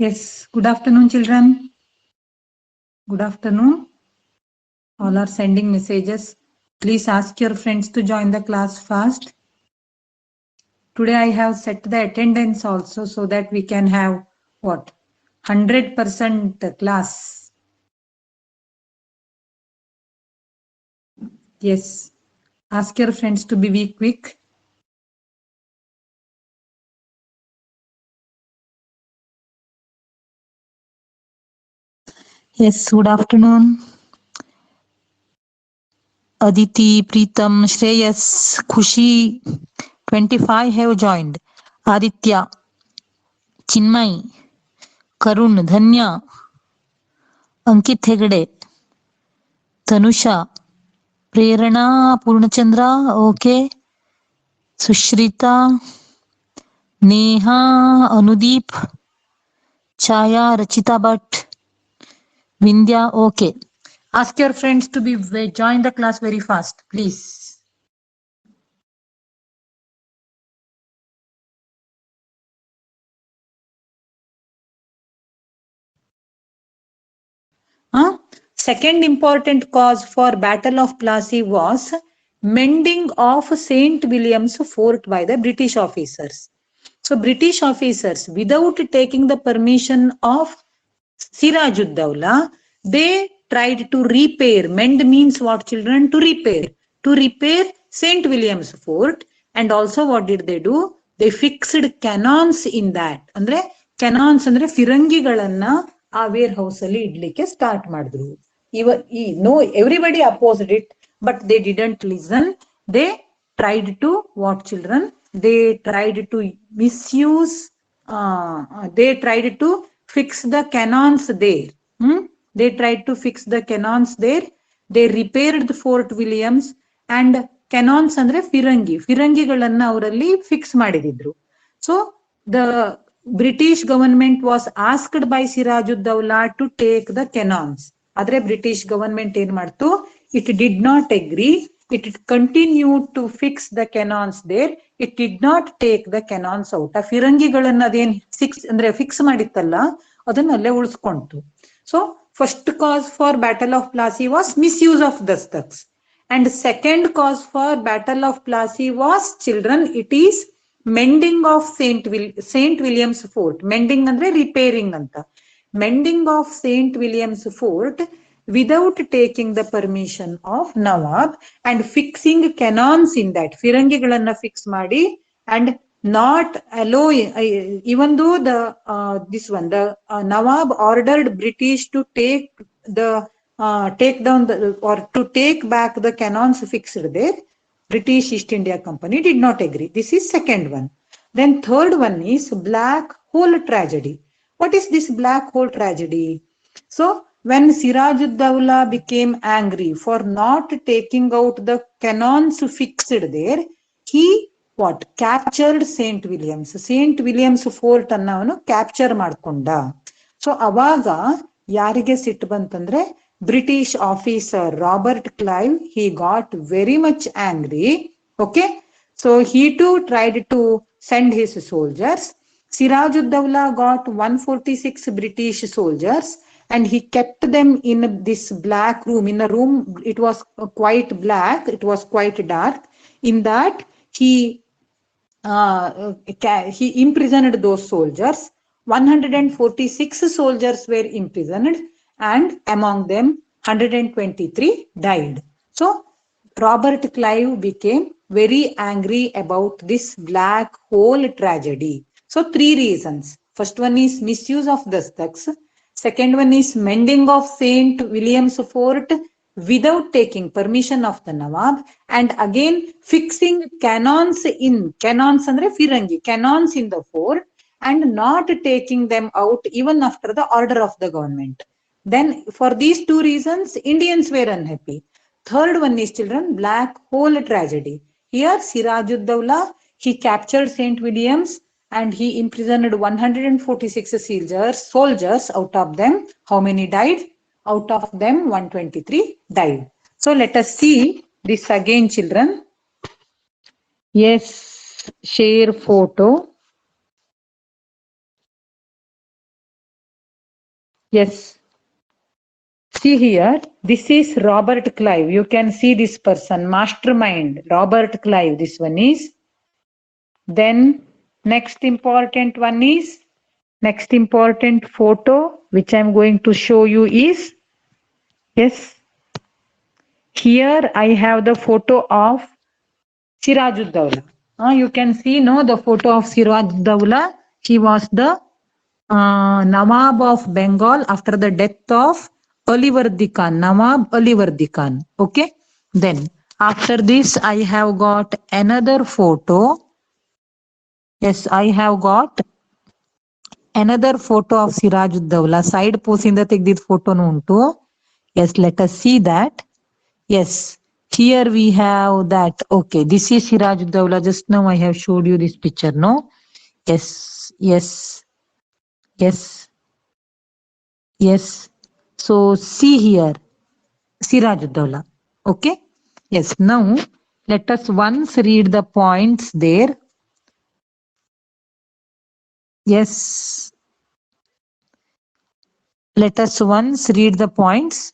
Yes, good afternoon, children. Good afternoon. All are sending messages. Please ask your friends to join the class fast. Today I have set the attendance also so that we can have what? 100% class. Yes. Ask your friends to be quick. Yes, good afternoon. Aditi, Preetam, Shreyas, Khushi, 25 have joined. Aditya, Chinmay, Karun, Dhanya, Ankit Hegde, Tanusha, Prerana, Purnachandra, okay. Sushrita, Neha, Anudeep, Chaya, Rachita Bhatt, Vindhya, okay. Ask your friends to join the class very fast, please. Second important cause for Battle of Plassey was mending of St. William's Fort by the British officers. So British officers, without taking the permission of Sirajuddaulah, they tried to repair. Mend means what, children? To repair. To repair St. William's Fort. And also what did they do? They fixed cannons in that. Andre cannons andre firangigalanna ಆ wear house ಅಲ್ಲಿ ಇಡ್ಲಿಕ್ಕೆ start ಮಾಡಿದ್ರು. No, everybody opposed it, but they didn't listen. They tried to what, children? They tried to misuse. They tried to fix the cannons there. They tried to fix the cannons there. They repaired the Fort Williams and cannons andre ಫಿರಂಗಿಗಳನ್ನ ಅವರಲ್ಲಿ fix ಮಾಡಿದ್ರು. So the British government was asked by Sirajuddaulah to take the cannons. Adre British government ಏನ್ ಮಾಡ್ತು? It did not agree. It continued to fix the cannons there. It did not take the cannons out. ಆ ಫಿರಂಗಿಗಳನ್ನ ಅದೇನ್ fix ಮಾಡಿತ್ತಲ್ಲ ಅದನ್ನ ಅಲ್ಲೇ ಉಳಿಸ್ಕೊಂತು. So first cause for Battle of Plassey was misuse of dastaks. And second cause for Battle of Plassey was, children, it is mending of St. William's Fort. Mending andre repairing anta. Mending of St. William's Fort without taking the permission of Nawab and fixing cannons in that. Firangigalanna fix ಮಾಡಿ and not allowing, even though the Nawab ordered British to take down or to take back the cannons fixed there, British East India Company did not agree. This is second one. Then third one is Black Hole Tragedy. What is this Black Hole Tragedy? So when Sirajuddaulah became angry for not taking out the cannons fixed there, he captured St. Williams. St. Williams Fort ಅನ್ನ ಅವನು capture ಮಾಡ್ಕೊಂಡ. So ಅವಾಗ ಯಾರಿಗೆ ಸಿಟ್ಟು ಬಂತಂದ್ರೆ British officer Robert Clive, he got very much angry. Okay, so he too tried to send his soldiers. Sirajuddaulah got 146 British soldiers and he kept them in this black room. In a room, it was quite black, it was quite dark. In that, he imprisoned those soldiers. 146 soldiers were imprisoned and among them 123 died. So Robert Clive became very angry about this Black Hole Tragedy. So three reasons. First one is misuse of dastaks. Second one is mending of St. William's Fort without taking permission of the Nawab, and again fixing cannons andre firangi, cannons in the fort and not taking them out even after the order of the government. Then for these two reasons, Indians were unhappy. Third one is, children, Black Hole Tragedy. Here Sirajuddaulah, he captured St. Williams and he imprisoned 146 soldiers. Out of them, how many died? Out of them, 123 died. So let us see this again, children. Yes, share photo. Yes. See here, this is Robert Clive. You can see this person, mastermind, Robert Clive. This one is. Then next important one is, next important photo which I am going to show you is, yes, here I have the photo of Sirajuddaulah. You can see no the photo of Sirajuddaulah. He was the Nawab of Bengal after the death of Alivardi Khan, Nawab Alivardi Khan. Okay. Then after this I have got another photo. Yes, I have got another photo of Sirajuddaulah. Side post-inda ತೆಗೆದಿದ್ದ photo ಉಂಟು. Yes, let us see that. Yes, here we have that. Okay, this is Sirajuddaulah. Just now I have showed you this picture, no? Yes, yes, yes, yes. So see here, Sirajuddaulah. Okay. Yes, now let us once read the points there. Yes. Let us once read the points.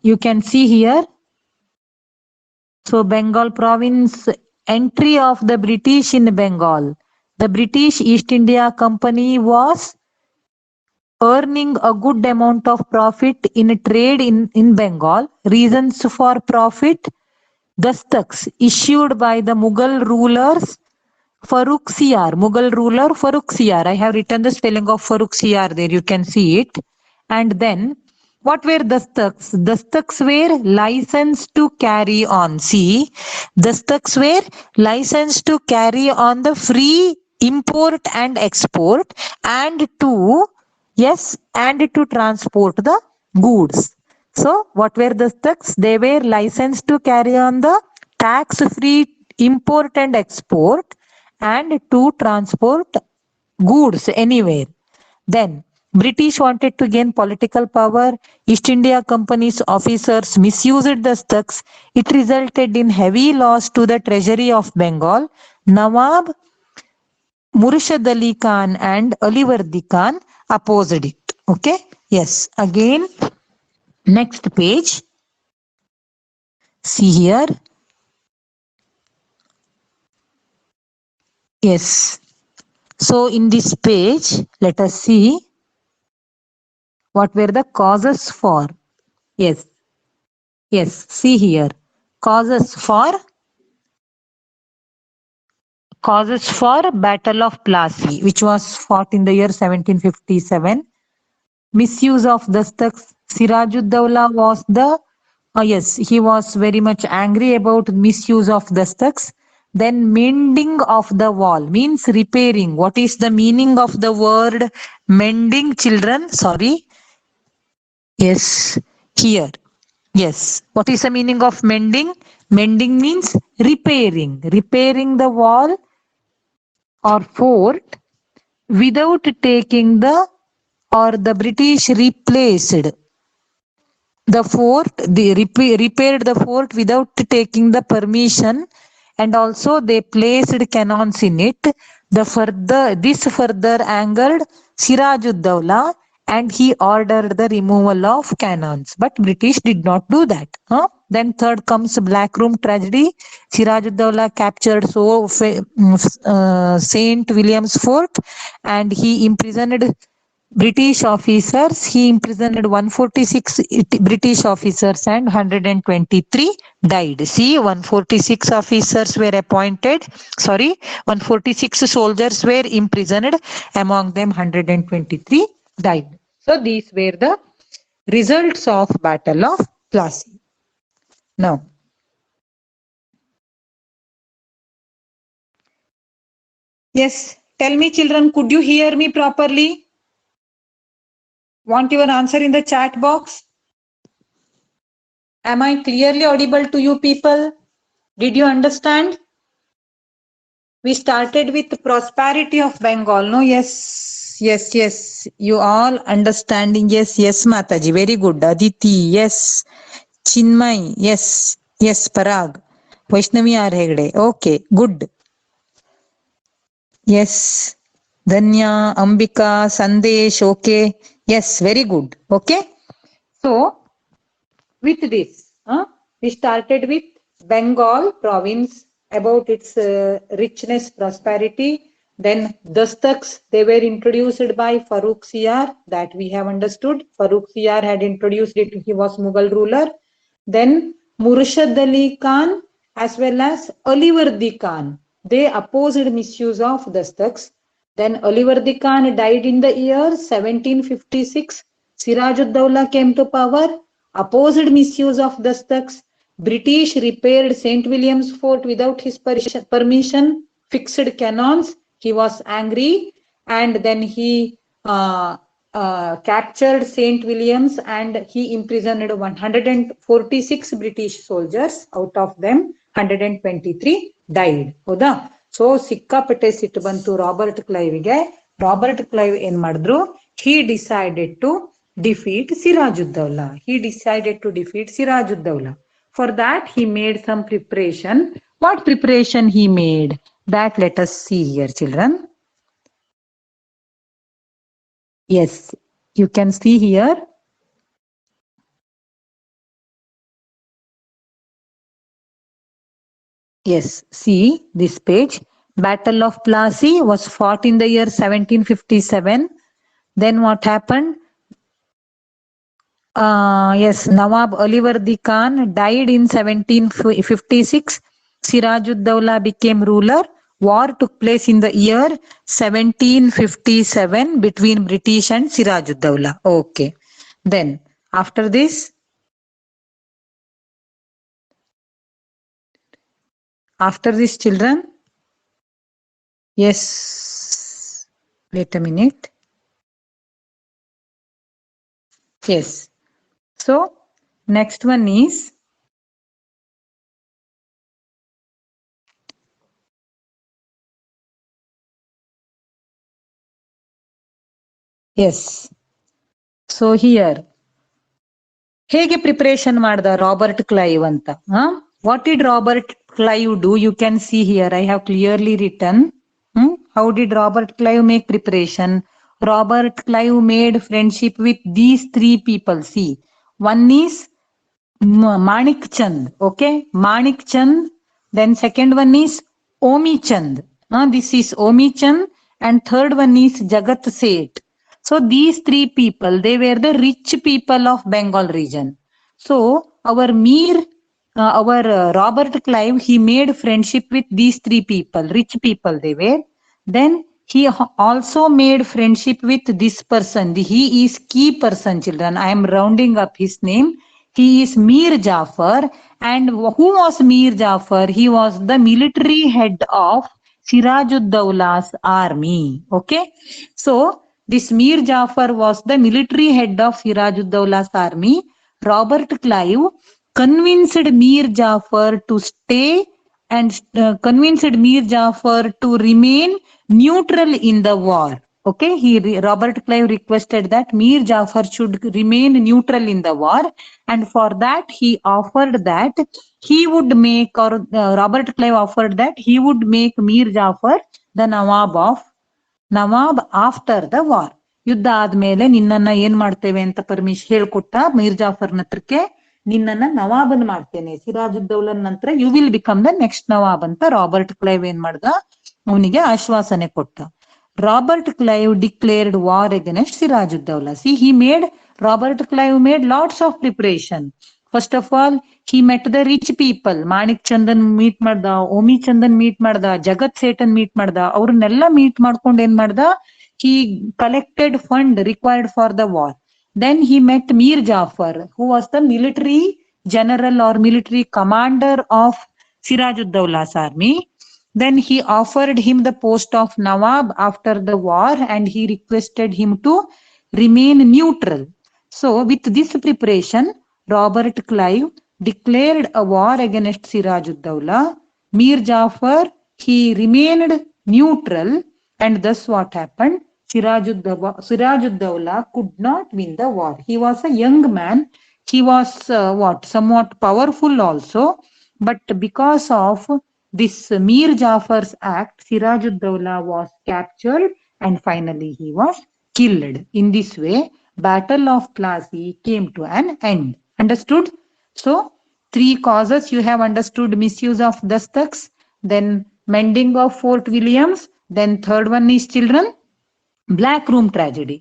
You can see here. So Bengal province, entry of the British in Bengal. The British East India Company was earning a good amount of profit in trade in Bengal. Reasons for profit: dastaks issued by the Mughal rulers Farrukhsiyar, Mughal ruler Farrukhsiyar. I have written the spelling of Farrukhsiyar there, you can see it. And then what were dastaks? Dastaks were licensed to carry on. See, dastaks were licensed to carry on the free import and export and to, yes, and to transport the goods. So what were dastaks? They were licensed to carry on the tax free import and export and to transport goods anywhere. Then British wanted to gain political power. East India Company's officers misused the stocks. It resulted in heavy loss to the treasury of Bengal. Nawab Murshid Ali Khan and Alivardi Khan opposed it. Okay. Yes. Again, next page. See here. Yes. So in this page, let us see what were the causes for. Yes. Yes. See here. Causes for Battle of Plassey, which was fought in the year 1757. Misuse of dastaks. Sirajuddaulah was the yes, he was very much angry about misuse of dastaks. Then mending of the wall means repairing. What is the meaning of the word mending, children? Sorry. Yes, here. Yes. What is the meaning of mending? Mending means repairing. Repairing the wall or fort without taking the, or the British replaced the fort, repaired the fort without taking the permission, and also they placed cannons in it. This further angered Sirajuddaulah and he ordered the removal of cannons, but British did not do that. Then third comes Black Room tragedy. Sirajuddaulah captured St. William's Fort and he imprisoned British officers. He imprisoned 146 British officers and 123 died. See, 146 officers were appointed. 146 soldiers were imprisoned. Among them, 123 died. So these were the results of Battle of Plassey. Now, yes, tell me, children, could you hear me properly? Want your answer in the chat box? Am I clearly audible to you people? Did you understand? We started with prosperity of Bengal. No, yes, yes, yes. You all understanding? Yes, yes, Mataji. Very good. Aditi, yes. Chinmay, yes, yes. Parag, Vaishnavi R. Hegde. Okay, good. Yes. Danya, Ambika, Sandesh, okay. Yes, very good. Okay. So, with this, we started with Bengal province, about its richness, prosperity. Then Dastaks, they were introduced by Farooq Siyar, that we have understood. Farooq Siyar had introduced it, he was Mughal ruler. Then Murshid Ali Khan as well as Alivardi Khan, they opposed misuse of Dastaks. Then Alivardi Khan died in the year 1756. Sirajud-Dawla came to power, opposed misuse of Dastaks. British repaired St. William's Fort without his permission, fixed cannons. He was angry, and then he captured St. William's and he imprisoned 146 British soldiers. Out of them, 123 died. ಹೌದಾ? So ಸಿಕ್ಕಾಪಟ್ಟೆ ಸಿಟ್ಟು ಬಂತು Robert ಕ್ಲೈವ್ಗೆ. Robert Clive ಏನ್ ಮಾಡಿದ್ರು? He decided to defeat Sirajuddaulah. He decided to defeat Sirajuddaulah. For that, he made some preparation. What preparation he made? That let us see here, children. Yes, you can see here. Yes, see this page. Battle of Plassey was fought in the year 1757. Then what happened? Yes, Nawab Alivardi Khan died in 1756. Sirajuddaulah became ruler. War took place in the year 1757 between British and Sirajuddaulah. Okay. Then after this, children, yes, wait a minute. Yes. So next one is yes. So here ಹೇಗೆ preparation ಮಾಡ್ದ Robert Clive ಅಂತ? What did Robert Clive do? You can see here, I have clearly written. How did Robert Clive make preparation? Robert Clive made friendship with these three people. See, one is Manik Chand, okay? Manik Chand. Then second one is Omi Chand. This is Omi Chand. And third one is Jagat Seth. So these three people, they were the rich people of Bengal region. So our Robert Clive, he made friendship with these three people, rich people they were. Then he also made friendship with this person. He is key person, children. I am rounding up his name. He is Mir Jafar. And who was Mir Jafar? He was the military head of Sirajuddaullah's army. Okay. So this Mir Jafar was the military head of Sirajuddaullah's army. Robert Clive convinced Mir Jafar to stay and convinced Mir Jafar to remain neutral in the war. Okay, Robert Clive requested that Mir Jafar should remain neutral in the war, and for that he offered that he would make, or Robert Clive offered that he would make Mir Jafar the Nawab after the war. ಯುದ್ಧ ಆದ್ಮೇಲೆ ನಿನ್ನನ್ನ ಏನ್ ಮಾಡ್ತೇವೆ ಅಂತ permission ಹೇಳ್ಕೊಟ್ಟ Mir ಜಾಫರ್ನ ಹತ್ರಕ್ಕೆ, ನಿನ್ನನ್ನ ನವಾಬನ್ ಮಾಡ್ತೇನೆ, ಸಿರಾಜುದ್ದೌಲನ್ ನಂತರ you will become the next nawab ಅಂತ ರಾಬರ್ಟ್ ಕ್ಲೈವ್ ಏನ್ ಮಾಡ್ದ, ಅವನಿಗೆ ಆಶ್ವಾಸನೆ ಕೊಟ್ಟ. Robert Clive declared war against Sirajuddaulah. See, Robert Clive made lots of preparation. First of all, he met the rich people. Manik Chandan meet ಮಾಡ್ದ, Omi Chandan meet ಮಾಡ್ದ, ಜಗತ್ Satan meet ಮಾಡ್ದ. ಅವ್ರನ್ನೆಲ್ಲ meet ಮಾಡ್ಕೊಂಡು ಏನ್ ಮಾಡ್ದ, he collected fund required for the war. Then he met Mir Jafar, who was the military general or military commander of Sirajuddaullah's army. Then he offered him the post of Nawab after the war, and he requested him to remain neutral. So with this preparation, Robert Clive declared a war against Sirajuddaulah. Mir Jafar, he remained neutral, and thus what happened? Sirajuddaulah could not win the war. He was a young man. He was somewhat powerful also, but because of this Mir Jafar's act, Sirajuddaulah was captured and finally he was killed. In this way, Battle of Plassey came to an end. Understood? So, three causes you have understood: misuse of dastaks, then mending of Fort Williams, then third one is children, black room tragedy.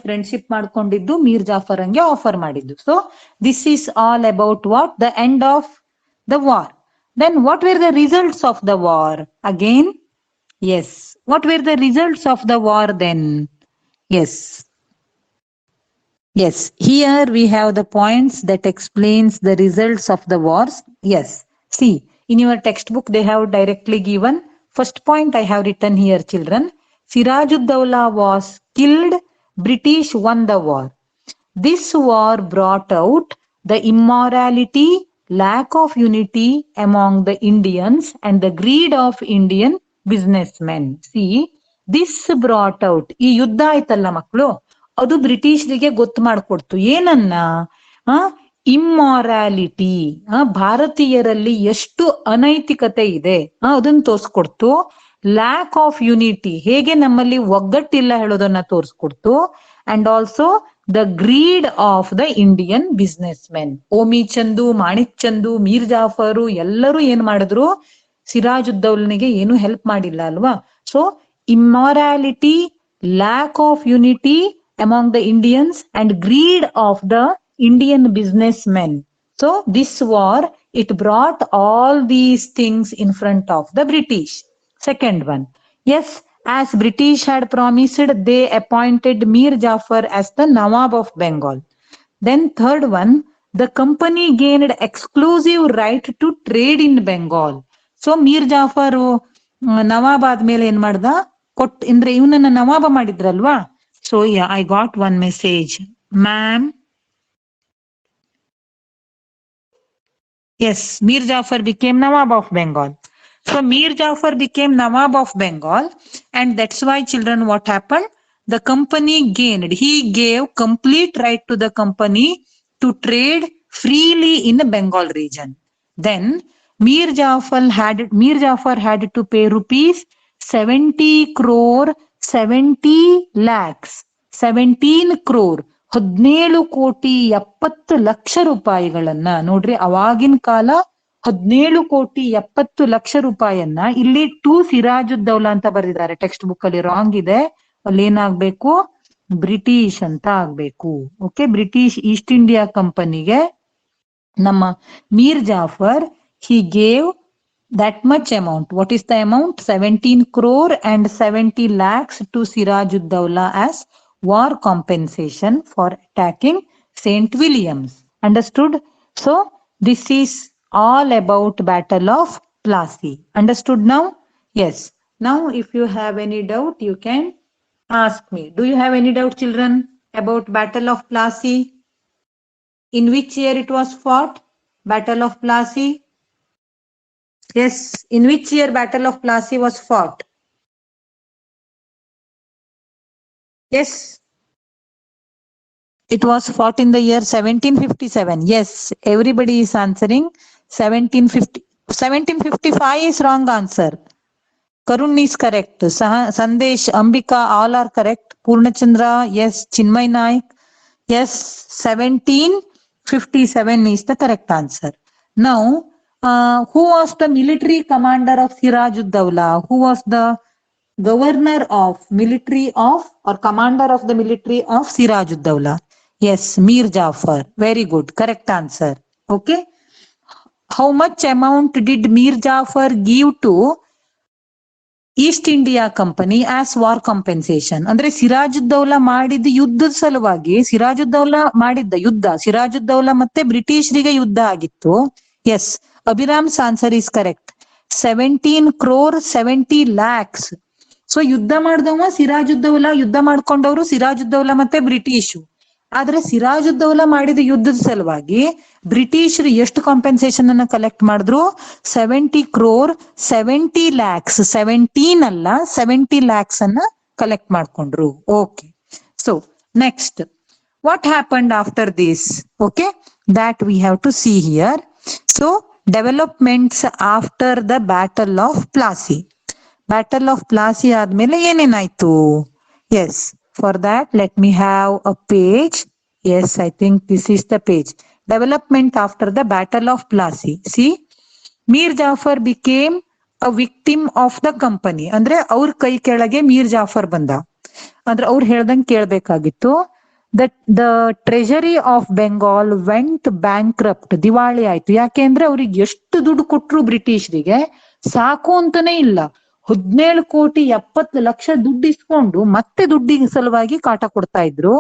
Friendship ಮಾಡ್ಕೊಂಡಿದ್ದು ಮೀರ್ ಜಾಫರ್ಗೆ offer ಮಾಡಿದ್ದು. So this is all about what the end of the war. Then what were the results of the war again? Yes, what were the results of the war then? Yes, yes, here we have the points that explains the results of the wars. Yes, see, in your textbook they have directly given. First point I have written here, children. Sirajud-Dawla was killed, British won the war. This war brought out the immorality, lack of unity among the Indians and the greed of Indian businessmen. See, this brought out, ಈ ಯುದ್ಧ ಆಯ್ತಲ್ಲ ಮಕ್ಕಳು, ಅದು ಬ್ರಿಟಿಷರಿಗೆ ಗೊತ್ತು ಮಾಡ್ಕೊಡ್ತು ಏನನ್ನ? ಇಮ್ಮಾರಾಲಿಟಿ, ಭಾರತೀಯರಲ್ಲಿ ಎಷ್ಟು ಅನೈತಿಕತೆ ಇದೆ ಅದನ್ನ ತೋರ್ಸ್ಕೊಡ್ತು. ಲ್ಯಾಕ್ ಆಫ್ ಯುನಿಟಿ, ಹೇಗೆ ನಮ್ಮಲ್ಲಿ ಒಗ್ಗಟ್ಟಿಲ್ಲ ಹೇಳೋದನ್ನ ತೋರ್ಸ್ಕೊಡ್ತು. And also the greed of the Indian businessmen. Omi Chand, Manik Chand, Mir Jafar ಎಲ್ಲರೂ ಏನ್ ಮಾಡಿದ್ರು? ಸಿರಾಜುದ್ದೌಲನಿಗೆ ಏನು ಹೆಲ್ಪ್ ಮಾಡಿಲ್ಲ ಅಲ್ವಾ? So immorality, lack of unity among the Indians and greed of the Indian businessmen. So this war, it brought all these things in front of the British. Second one, yes, as British had promised, they appointed Mir Jafar as the Nawab of Bengal. Then third one, the company gained exclusive right to trade in Bengal. So Mir Jafar ನವಾಬ್ ಆದ್ಮೇಲೆ ಏನ್ ಮಾಡ್ದ? ಅಂದ್ರೆ ಇವನನ್ನ ನವಾಬ ಮಾಡಿದ್ರಲ್ವಾ? So I got one message, ma'am. Yes, Mir Jafar became Nawab of Bengal. So Mir Jafar became Nawab of Bengal, and that's why, children, what happened? The company gained, he gave complete right to the company to trade freely in the Bengal region. Then Mir Jafar had to pay rupees 70 crore 70 lakhs 17 crore 17 ಕೋಟಿ 70 ಲಕ್ಷ ರೂಪಾಯಿಗಳನ್ನ, ನೋಡ್ರಿ ಅವಾಗಿನ ಕಾಲ 17 ಕೋಟಿ 70 ಲಕ್ಷ ರೂಪಾಯಿಯನ್ನ ಇಲ್ಲಿ to Sirajuddaula ಅಂತ ಬರೆದಿದ್ದಾರೆ ಟೆಕ್ಸ್ಟ್ ಬುಕ್ ಅಲ್ಲಿ. ರಾಂಗ್ ಇದೆ, ಅಲ್ಲಿ ಏನಾಗ್ಬೇಕು? ಬ್ರಿಟಿಷ್ ಅಂತ ಆಗ್ಬೇಕು. ಓಕೆ, ಬ್ರಿಟಿಷ್ ಈಸ್ಟ್ ಇಂಡಿಯಾ ಕಂಪನಿಗೆ ನಮ್ಮ Mir Jafar he gave that much amount. What is the amount? 17 crore and 70 lakhs to Sirajuddaulah as war compensation for attacking St. Williams. Understood? So this is all about Battle of Plassey. Understood now? Yes. Now if you have any doubt, you can ask me. Do you have any doubt, children, about Battle of Plassey? In which year it was fought? Battle of Plassey? Yes, in which year Battle of Plassey was fought? Yes, it was fought in the year 1757. Yes, everybody is answering 1750. 1755 is wrong answer. Karun is correct. Sandesh, Ambika, all are correct. Purnachandra, yes. Chinmay Naik, yes. 1757 is the correct answer. Now, who was the military commander of Sirajuddaulah? Who was the governor of military of or commander of the military of Sirajuddaulah? Yes, Mir Jafar. Very good. Correct answer. Okay. How much amount did Mir Jafar give to East India company as war compensation? ಅಂದ್ರೆ ಸಿರಾಜುದ್ದೌಲಾ ಮಾಡಿದ ಯುದ್ಧದ ಸಲುವಾಗಿ, ಸಿರಾಜುದ್ದೌಲಾ ಮಾಡಿದ್ದ ಯುದ್ಧ, ಸಿರಾಜುದ್ದೌಲಾ ಮತ್ತೆ ಬ್ರಿಟಿಷರಿಗೆ ಯುದ್ಧ ಆಗಿತ್ತು. Yes, Abhiram's answer is correct. 17 crore 70 lakhs. So ಯುದ್ಧ ಮಾಡಿದವ ಸಿರಾಜುದ್ದೌಲಾ, ಯುದ್ಧ ಮಾಡ್ಕೊಂಡವ್ರು ಸಿರಾಜುದ್ದೌಲಾ ಮತ್ತೆ ಬ್ರಿಟಿಷು. ಆದ್ರೆ ಸಿರಾಜುದ್ದೌಲಾ ಮಾಡಿದ ಯುದ್ಧದ ಸಲುವಾಗಿ ಬ್ರಿಟಿಷರು ಎಷ್ಟು ಕಾಂಪೆನ್ಸೇಷನ್ ಅನ್ನ ಕಲೆಕ್ಟ್ ಮಾಡಿದ್ರು? 70 crore 70 lakhs. 17 ಅಲ್ಲ, 70 lakhs ಅನ್ನ ಕಲೆಕ್ಟ್ ಮಾಡ್ಕೊಂಡ್ರು. Okay, so next what happened after this? Okay, that we have to see here. So developments after the Battle of Plassey. Battle of Plassey ಆದ್ಮೇಲೆ ಏನೇನಾಯ್ತು? Yes, for that let me have a page. Yes, I think this is the page. Development after the battle of Plassey. See, Mir Jafar became a victim of the company. ಅಂದ್ರೆ ಅವ್ರ ಕೈ ಕೆಳಗೆ ಮೀರ್ ಜಾಫರ್ ಬಂದ. ಅಂದ್ರೆ ಅವ್ರು ಹೇಳ್ದಂಗೆ ಕೇಳ್ಬೇಕಾಗಿತ್ತು. The treasury of Bengal went bankrupt. ದಿವಾಳಿ ಆಯ್ತು. ಯಾಕೆ ಅಂದ್ರೆ ಅವ್ರಿಗೆ ಎಷ್ಟು ದುಡ್ಡು ಕೊಟ್ರು ಬ್ರಿಟಿಷರಿಗೆ ಸಾಕು ಅಂತಾನೆ ಇಲ್ಲ. 17,70,00,000 ದುಡ್ಡು ಇಸ್ಕೊಂಡು ಮತ್ತೆ ದುಡ್ಡಿನ ಸಲುವಾಗಿ ಕಾಟ ಕೊಡ್ತಾ ಇದ್ರು.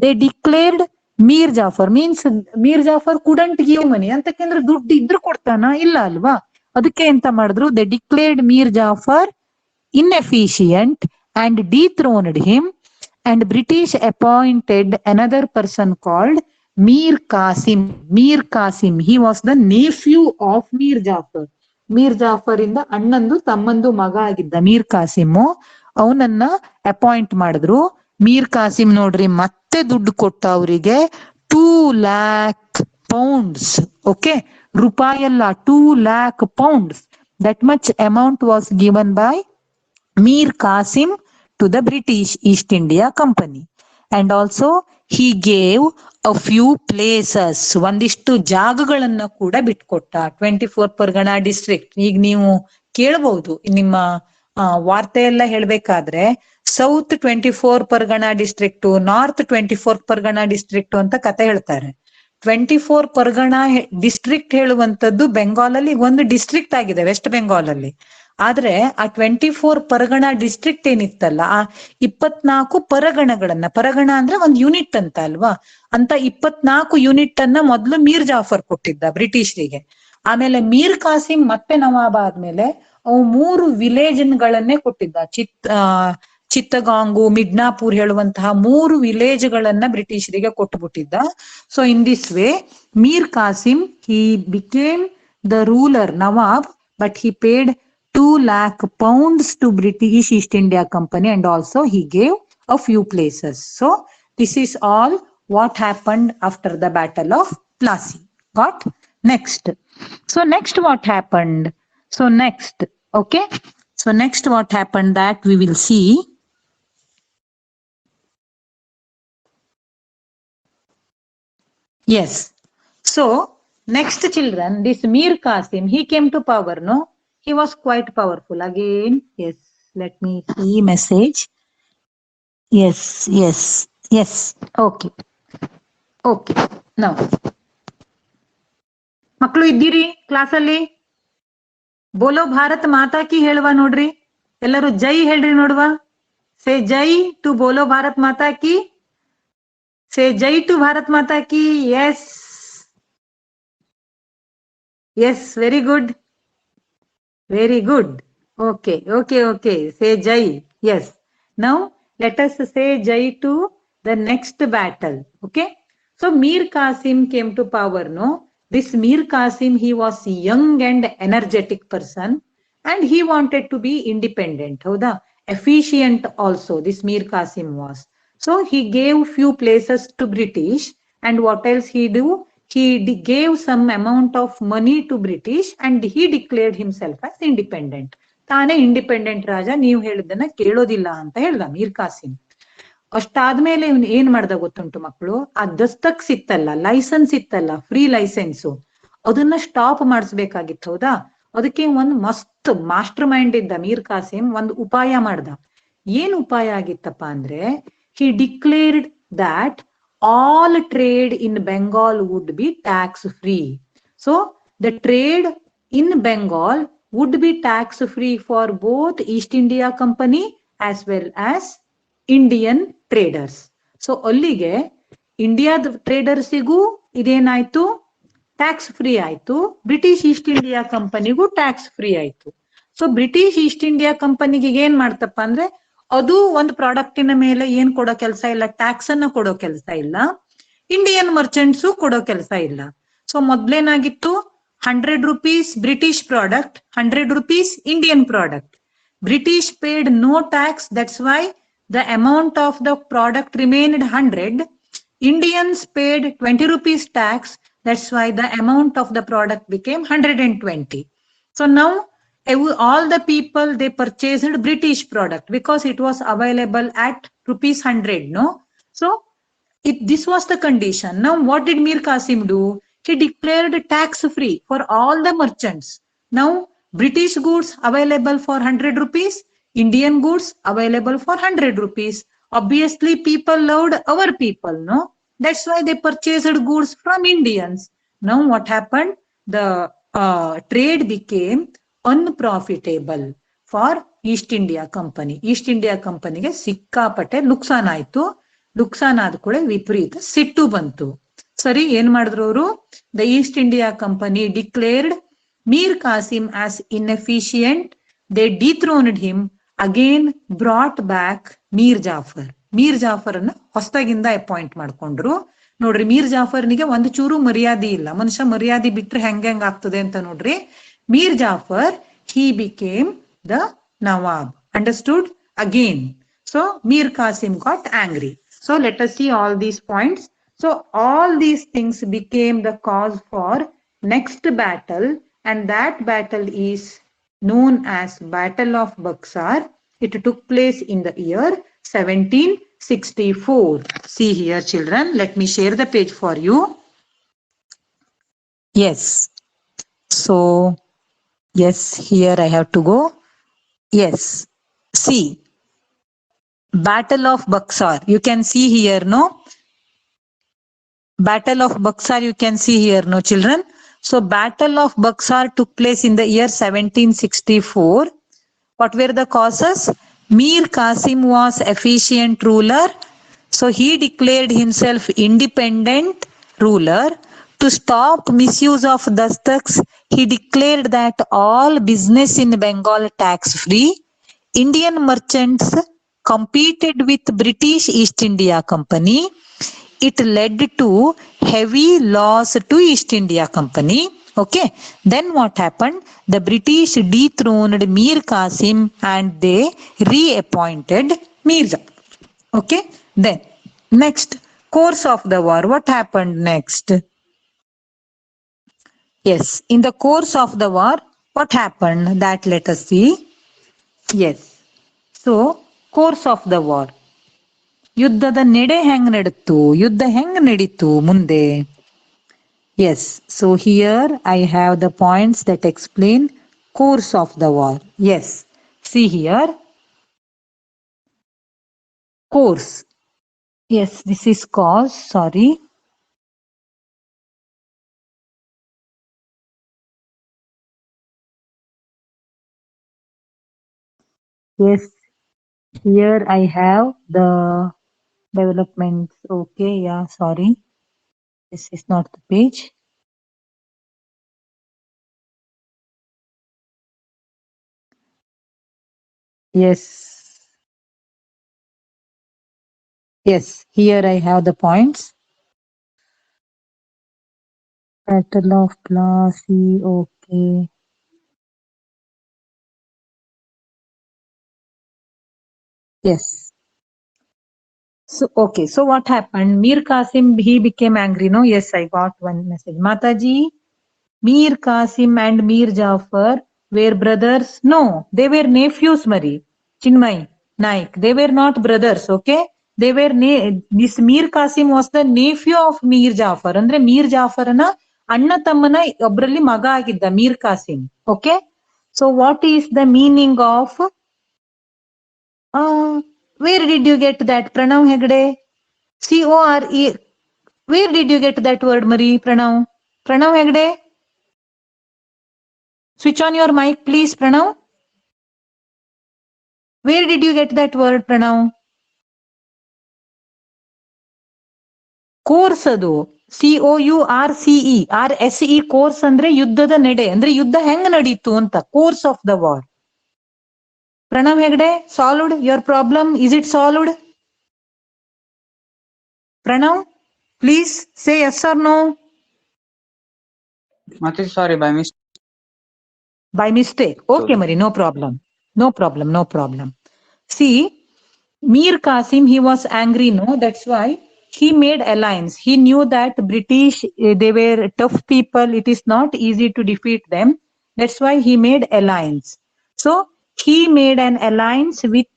They declared Mir Jafar means Mir Jafar couldn't give money ಅಂತಕಂದ್ರೆ ದುಡ್ಡು ಇದ್ರು ಕೊಡ್ತಾನ ಇಲ್ಲ ಅಲ್ವಾ? ಅದಕ್ಕೆ ಎಂತ ಮಾಡಿದ್ರು, they declared Mir Jafar inefficient and dethroned him, and British appointed another person called Mir Qasim. Mir Qasim, he was the nephew of Mir Jafar. Mir Jafar ಇಂದ ಅಣ್ಣಂದು ತಮ್ಮಂದು ಮಗ ಆಗಿದ್ದ ಮೀರ್ ಕಾಸಿಮು, ಅವನನ್ನ ಅಪಾಯಿಂಟ್ ಮಾಡಿದ್ರು. ಮೀರ್ ಕಾಸಿಂ ನೋಡ್ರಿ ಮತ್ತೆ ದುಡ್ಡು ಕೊಟ್ಟ ಅವರಿಗೆ 2,00,000 pounds. ಓಕೆ, ರೂಪಾಯಿ ಅಲ್ಲ, 2,00,000 pounds. That much amount was given by Mir Qasim to the British East India Company. And also he gave a few places. ಒಂದಿಷ್ಟು ಜಾಗಗಳನ್ನ ಕೂಡ ಬಿಟ್ಕೊಟ್ಟ. 24 ಪರ್ಗಣ ಡಿಸ್ಟ್ರಿಕ್ಟ್. ಈಗ ನೀವು ಕೇಳಬಹುದು ನಿಮ್ಮ ವಾರ್ತೆ ಎಲ್ಲ ಹೇಳ್ಬೇಕಾದ್ರೆ south 24 Pargana district, north 24 Pargana district ಅಂತ ಕತೆ ಹೇಳ್ತಾರೆ. 24 ಪರ್ಗಣ ಡಿಸ್ಟ್ರಿಕ್ಟ್ ಹೇಳುವಂತದ್ದು ಬೆಂಗಾಲ್ ಅಲ್ಲಿ ಒಂದು ಡಿಸ್ಟ್ರಿಕ್ಟ್ ಆಗಿದೆ ವೆಸ್ಟ್ ಬೆಂಗಾಲ್ ಅಲ್ಲಿ. ಆದ್ರೆ ಆ 24 ಪರಗಣ ಡಿಸ್ಟ್ರಿಕ್ಟ್ ಏನಿತ್ತಲ್ಲ, ಆ 24 ಪರಗಣಗಳನ್ನ, ಪರಗಣ ಅಂದ್ರೆ ಒಂದು ಯೂನಿಟ್ ಅಂತ ಅಲ್ವಾ, ಅಂತ 24 ಯೂನಿಟ್ ಅನ್ನ ಮೊದ್ಲು ಮೀರ್ ಜಾಫರ್ ಕೊಟ್ಟಿದ್ದ ಬ್ರಿಟಿಷರಿಗೆ. ಆಮೇಲೆ ಮೀರ್ ಕಾಸಿಂ ಮತ್ತೆ ನವಾಬ್ ಆದ್ಮೇಲೆ ಅವು 3 ವಿಲೇಜ್ಗಳನ್ನೇ ಕೊಟ್ಟಿದ್ದ. ಚಿತ್ತಗಾಂಗು, ಮಿಡ್ನಾಪುರ್ ಹೇಳುವಂತಹ 3 ವಿಲೇಜ್ಗಳನ್ನ ಬ್ರಿಟಿಷರಿಗೆ ಕೊಟ್ಟುಬಿಟ್ಟಿದ್ದ. So in this way Mir Kasim he became the ruler nawab, but he paid 2,00,000 pounds to British East India Company, and also he gave a few places. So this is all what happened after the Battle of Plassey. Got? Next. So next what happened? So next, okay. So next what happened, that we will see. Yes. So next children, this Mir Qasim, he came to power, no? He was quite powerful. Again, yes, let me see message. Yes, yes, yes. Okay. Okay. Now. ಮಕ್ಕಳು ಇದ್ದೀರಿ ಕ್ಲಾಸಲ್ಲಿ? ಬೋಲೋ ಭಾರತ್ ಮಾತಾ ಕಿ ಹೇಳುವ ನೋಡ್ರಿ. ಎಲ್ಲರೂ ಜೈ ಹೇಳ್ರಿ ನೋಡುವ. ಸೇ jai to ಬೋಲೋ ಭಾರತ್ ಮಾತಾ ಕಿ. ಸೇ ಜೈ ಟು ಭಾರತ್ ಮಾತಾ ಕಿ. Yes. Yes, very good. Very good. Okay, okay, okay. Say Jai. Yes. Now let us say Jai to the next battle. Okay. So Mir Qasim came to power, no? This Mir Qasim, he was young and energetic person, and he wanted to be independent. Howda? Efficient also, this Mir Qasim was. So he gave few places to British, and what else he do? He gave some amount of money to British, and he declared himself as independent. ತಾನೇ independent ರಾಜ, ನೀವು ಹೇಳಿದ್ದನ್ನ ಕೇಳೋದಿಲ್ಲ ಅಂತ ಹೇಳ್ದ ಮೀರ್ ಕಾಸಿಂ. ಅಷ್ಟಾದ್ಮೇಲೆ ಇವ್ನು ಏನ್ ಮಾಡ್ದ ಗೊತ್ತುಂಟು ಮಕ್ಕಳು? ಆ ದಸ್ತಕ್ಸ್ ಇತ್ತಲ್ಲ, ಲೈಸೆನ್ಸ್ ಇತ್ತಲ್ಲ, ಫ್ರೀ ಲೈಸೆನ್ಸು, ಅದನ್ನ ಸ್ಟಾಪ್ ಮಾಡಿಸ್ಬೇಕಾಗಿತ್ತು. ಹೌದಾ? ಅದಕ್ಕೆ ಒಂದ್ ಮಸ್ತ್ ಮಾಸ್ಟರ್ ಮೈಂಡ್ ಇದ್ದ ಮೀರ್ ಕಾಸಿಂ, ಒಂದು ಉಪಾಯ ಮಾಡ್ದ. ಏನ್ ಉಪಾಯ ಆಗಿತ್ತಪ್ಪ ಅಂದ್ರೆ, he declared that all trade in Bengal would be tax free. So the trade in Bengal would be tax free for both East India Company as well as Indian traders. So ಅಲ್ಲಿಗೆ ಇಂಡಿಯಾದ ಟ್ರೇಡರ್ಸಿಗೂ ಇದೇನಾಯ್ತು? Tax free ಆಯ್ತು. British East India ಕಂಪನಿಗೂ tax free ಆಯ್ತು. So British East India ಕಂಪನಿಗೆ ಏನ್ ಮಾಡ್ತಪ್ಪ ಅಂದ್ರೆ, ಅದು ಒಂದು ಪ್ರಾಡಕ್ಟಿನ ಮೇಲೆ ಏನ್ ಕೊಡೋ ಕೆಲಸ ಇಲ್ಲ, ಟ್ಯಾಕ್ಸ್ ಅನ್ನ ಕೊಡೋ ಕೆಲಸ ಇಲ್ಲ. ಇಂಡಿಯನ್ ಮರ್ಚೆಂಟ್ಸು ಕೊಡೋ ಕೆಲಸ ಇಲ್ಲ. ಸೊ ಮೊದ್ಲೇನಾಗಿತ್ತು? 100 rupees British product, 100 rupees Indian product. British paid no tax, that's why the amount of the product remained 100. Indians paid 20 rupees tax, that's why the amount of the product became 120. So now all the people, they purchased British product because it was available at rupees 100, no? So this was the condition. Now what did Mir Qasim do? He declared tax free for all the merchants. Now British goods available for 100 rupees, Indian goods available for 100 rupees. Obviously people loved our people, no? That's why they purchased goods from Indians. Now what happened? The trade became unprofitable for East India company. East India ಕಂಪನಿಗೆ ಸಿಕ್ಕಾಪಟ್ಟೆ ನುಕ್ಸಾನ್ ಆಯ್ತು. ನುಕ್ಸಾನ್ ಆದ ಕೂಡ ವಿಪರೀತ ಸಿಟ್ಟು ಬಂತು. ಸರಿ, ಏನ್ ಮಾಡಿದ್ರು ಅವರು? The East India company declared Mir Kasim as inefficient. They dethroned him, again brought back Mir Jafar. Mir Jafar ಅನ್ನ ಹೊಸದಾಗಿಂದ ಅಪಾಯಿಂಟ್ ಮಾಡ್ಕೊಂಡ್ರು. ನೋಡ್ರಿ, ಮೀರ್ ಜಾಫರ್ನಿಗೆ ಒಂದು ಚೂರು ಮರ್ಯಾದೆ ಇಲ್ಲ. ಮನುಷ್ಯ ಮರ್ಯಾದೆ ಬಿಟ್ರೆ ಹೆಂಗ್ ಆಗ್ತದೆ ಅಂತ ನೋಡ್ರಿ. Mir Jafar, he became the Nawab. Understood? Again. So Mir Qasim got angry. So let us see all these points. So all these things became the cause for next battle, and that battle is known as Battle of Buxar. It took place in the year 1764. See here, children. Let me share the page for you. Yes. So yes, here I have to go. Yes. See, Battle of Buxar. You can see here, no? Battle of Buxar, you can see here, no, children? So, Battle of Buxar took place in the year 1764. What were the causes? Mir Qasim was efficient ruler. So, he declared himself independent ruler. To stop misuse of dastaks, he declared that all business in Bengal tax-free. Indian merchants competed with British East India Company. It led to heavy loss to East India Company. Okay. Then what happened? The British dethroned Mir Qasim and they reappointed Mirza. Okay. Then next, course of the war. What happened next? Yes. In the course of the war, what happened? That let us see. Yes. So, course of the war. ಯುದ್ಧದ ನಡೆ ಹೆಂಗ್ ನಡೀತು? ಯುದ್ಧ ಹೆಂಗ್ ನಡೀತು ಮುಂದೆ? Yes. So here I have the points that explain course of the war. Yes. See here. Course. Yes, this is cause. Sorry. Yes. Here I have the developments. Okay. Yeah. Sorry. This is not the page. Yes. Yes. Here I have the points. Battle of Plassey. Okay. Yes. So, okay. So what happened? Mir Qasim, he became angry. No, yes, I got one message. Mataji, Mir Qasim and Mir Jafar were brothers. No, they were nephews, Mari. Chinmay, Naik. They were not brothers, okay? They were, this Mir Qasim was the nephew of Mir Jafar. Andre Mir Jafar na Anna Tammana obralli maga agidda, Mir Qasim. Okay? So what is the meaning of where did you get that, Pranav Hegde? C-O-R-E. Where did you get that word, Marie? Pranav? Pranav Hegde? Switch on your mic, please, Pranav. Where did you get that word, Pranav? Course adu. C-O-U-R-C-E. R-S-E course andre yuddhada nede. Andre yuddha heng naditu anta. Course of the war. Pranav Hegde, solved your problem? Is it solved? Pranav, please say yes or no. Mataji, sorry, by mistake. By mistake. Okay, Marie, no problem. No problem, no problem. See, Mir Qasim, he was angry, no? That's why he made alliance. He knew that British, they were tough people. It is not easy to defeat them. That's why he made alliance. So he made an alliance with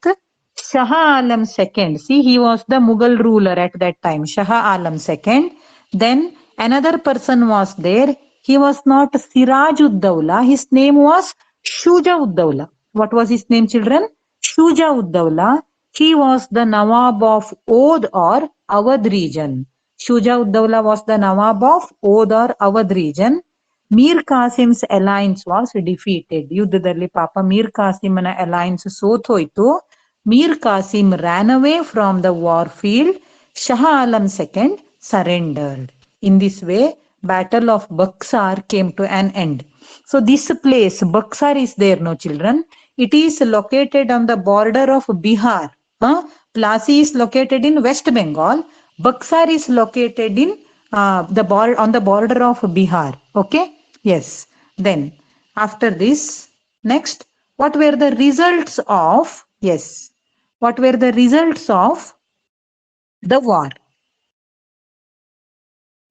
Shah Alam II. See, he was the Mughal ruler at that time, Shah Alam II. Then another person was there. He was not Siraj ud Dawla. His name was Shuja ud Dawla. What was his name, children? Shuja ud Dawla. He was the Nawab of Oudh or Awadh region. Shuja ud Dawla was the Nawab of Oudh or Awadh region. Mir Qasim's alliance was defeated. ಯುದ್ಧದಲ್ಲಿ ಪಾಪ Mir ಕಾಸಿಮನ alliance ಸೋತೋಯ್ತು. Mir Qasim ran away from the war field. Shah Alam II surrendered. In this way, Battle of Buxar came to an end. So this place, Buxar is there, no children. It is located on the border of Bihar. Plasi is located in West Bengal. Buxar is located in on the border of Bihar. Okay. Yes. Then after this, next, what were the results of, yes, what were the results of the war?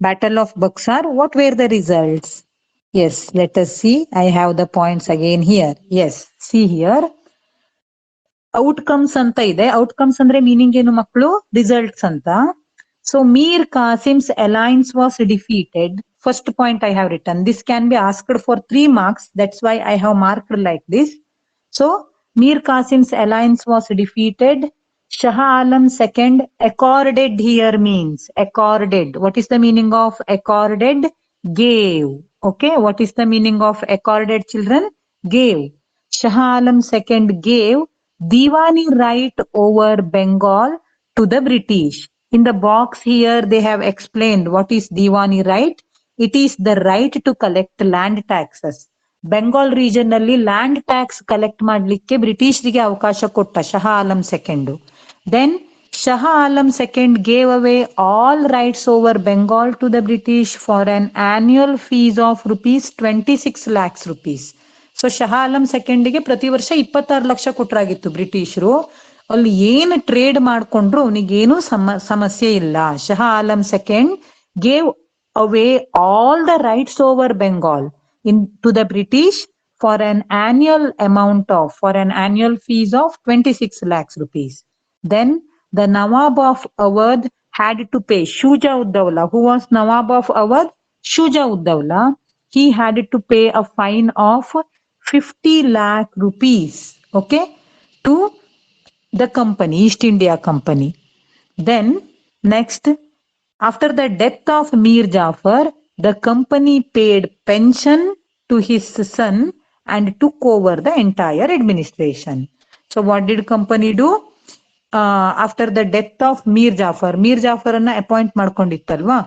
Battle of Buxar, what were the results? Yes, let us see. I have the points again here. Yes, see here. Outcomes anta ide. Outcomes andre meaning ಏನು ಮಕ್ಕಳು? Results anta. So Mir Qasim's alliance was defeated. First point I have written. This can be asked for 3 marks. That's why I have marked like this. So Mir Qasim's alliance was defeated. Shah Alam II accorded here means accorded. What is the meaning of accorded? Gave. Okay. What is the meaning of accorded, children? Gave. Shah Alam II gave Diwani right over Bengal to the British. In the box here, they have explained what is Diwani right. It is the right to collect land taxes. Bengal region ಅಲ್ಲಿ land tax collect ಮಾಡ್ಲಿಕ್ಕೆ ಬ್ರಿಟಿಷರಿಗೆ ಅವಕಾಶ ಕೊಟ್ಟ Shah Alam second. Then Shah Alam second gave away all rights over Bengal to the British for an annual fees of ₹26 lakhs. So Shah Alam ಸೆಕೆಂಡ್ಗೆ ಪ್ರತಿ ವರ್ಷ 26 ಲಕ್ಷ ಕೊಟ್ರಾಗಿತ್ತು ಬ್ರಿಟಿಷರು. ಅಲ್ಲಿ ಏನು ಟ್ರೇಡ್ ಮಾಡ್ಕೊಂಡ್ರು ಅವನಿಗೇನು ಸಮಸ್ಯೆ ಇಲ್ಲ. Shah Alam second gave away all the rights over Bengal to the British for an annual fees of 26 lakhs rupees. Then the Nawab of Awadh had to pay Shuja ud Dawla. Who was Nawab of Awadh? Shuja ud Dawla. He had to pay a fine of 50 lakh rupees. Okay, to the company, East India Company. Then next, after the death of Mir Jafar, the company paid pension to his son and took over the entire administration. So what did company do? After the death of Mir Jafar ಅನ್ನ appoint ಮಾಡ್ಕೊಂಡಿತ್ತಲ್ವಾ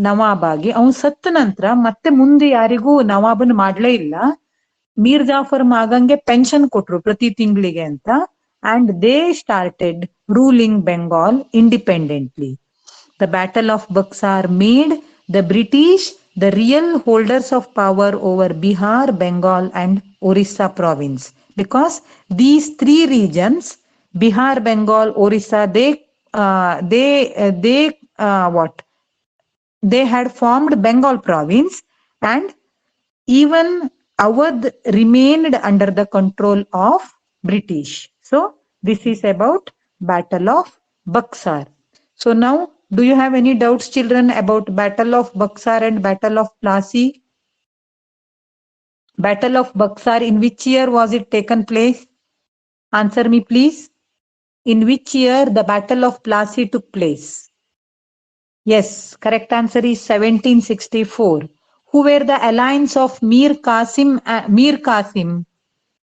ನವಾಬ್ ಆಗಿ, ಅವನು ಸತ್ತ ನಂತರ ಮತ್ತೆ ಮುಂದೆ ಯಾರಿಗೂ ನವಾಬನ್ ಮಾಡ್ಲೇ ಇಲ್ಲ. Mir Jafar ಮಗಂಗೆ pension ಕೊಟ್ರು ಪ್ರತಿ ತಿಂಗಳಿಗೆ ಅಂತ. And they started ruling Bengal independently. The Battle of Buxar made the British the real holders of power over Bihar, Bengal and Orissa province. Because these 3 regions, Bihar, Bengal, Orissa, they had formed Bengal province, and even Awadh remained under the control of British. So this is about Battle of Buxar. So now, do you have any doubts, children, about Battle of Buxar and Battle of Plassey? Battle of Buxar, in which year was it taken place? Answer me, please. In which year the Battle of Plassey took place? Yes, correct answer is 1764. Who were the alliance of Mir Qasim?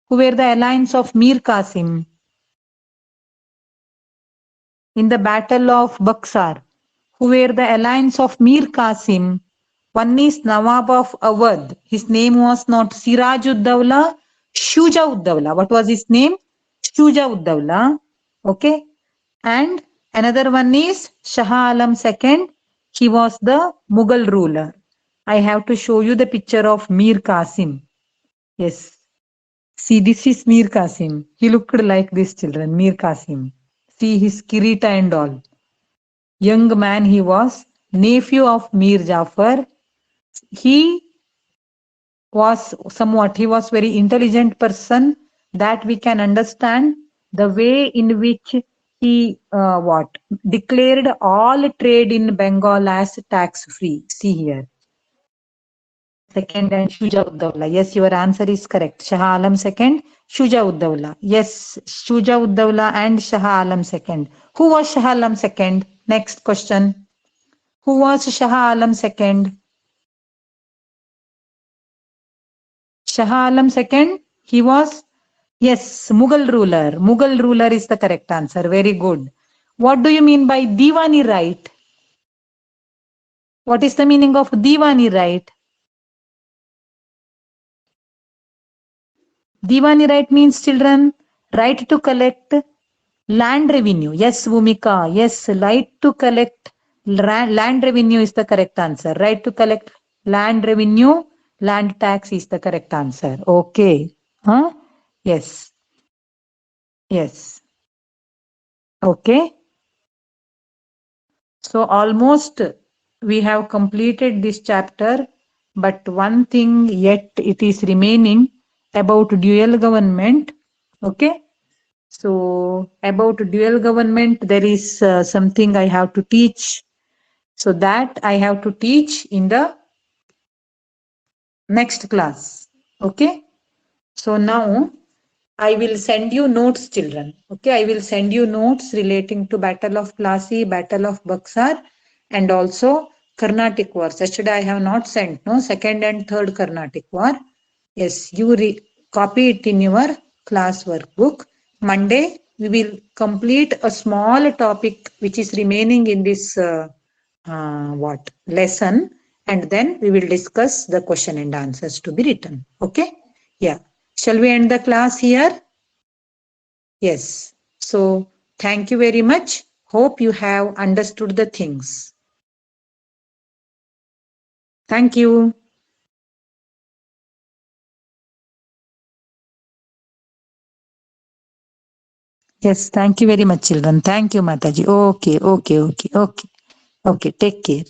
Who were the alliance of Mir Qasim in the Battle of Buxar? Who were the alliance of Mir Qasim? One is Nawab of Awadh. His name was not Siraj ud Dawla, Shuja ud Dawla. What was his name? Shuja ud Dawla. Okay. And another one is Shah Alam II. He was the Mughal ruler. I have to show you the picture of Mir Qasim. Yes. See, this is Mir Qasim. He looked like this, children. Mir Qasim. See his kirita and all. Young man he was, nephew of Mir Jafar. He was somewhat, he was very intelligent person, that we can understand the way in which he declared all trade in Bengal as tax free. See here. Second and Shuja-ud-Dawla. Yes, your answer is correct. Shah Alam second, Shuja-ud-Dawla. Yes, Shuja-ud-Dawla and Shah Alam second. Who was Shah Alam second? Next question. Who was Shah Alam second? Shah Alam second, he was, yes, Mughal ruler. Mughal ruler is the correct answer. Very good. What do you mean by Diwani right? What is the meaning of Diwani right? Diwani right means, children, right to collect land revenue. Yes, Bhumika. Yes, right to collect land revenue is the correct answer. Right to collect land revenue, land tax is the correct answer. Okay. Huh? Yes. Yes. Okay. So almost we have completed this chapter, but one thing yet it is remaining about dual government. Okay. So about dual government, there is something I have to teach. So that I have to teach in the next class. Okay. So now I will send you notes, children. Okay, I will send you notes relating to Battle of Plassey, Battle of Buxar, and also Carnatic Wars. Yesterday I have not sent, no, second and third Carnatic War. Yes, you copy it in your class workbook. Monday, we will complete a small topic which is remaining in this lesson, and then we will discuss the question and answers to be written. Okay? Yeah. Shall we end the class here? Yes. So thank you very much. Hope you have understood the things. Thank you. Yes, thank you very much, children. Thank you, Mataji. Okay. Okay. Take care.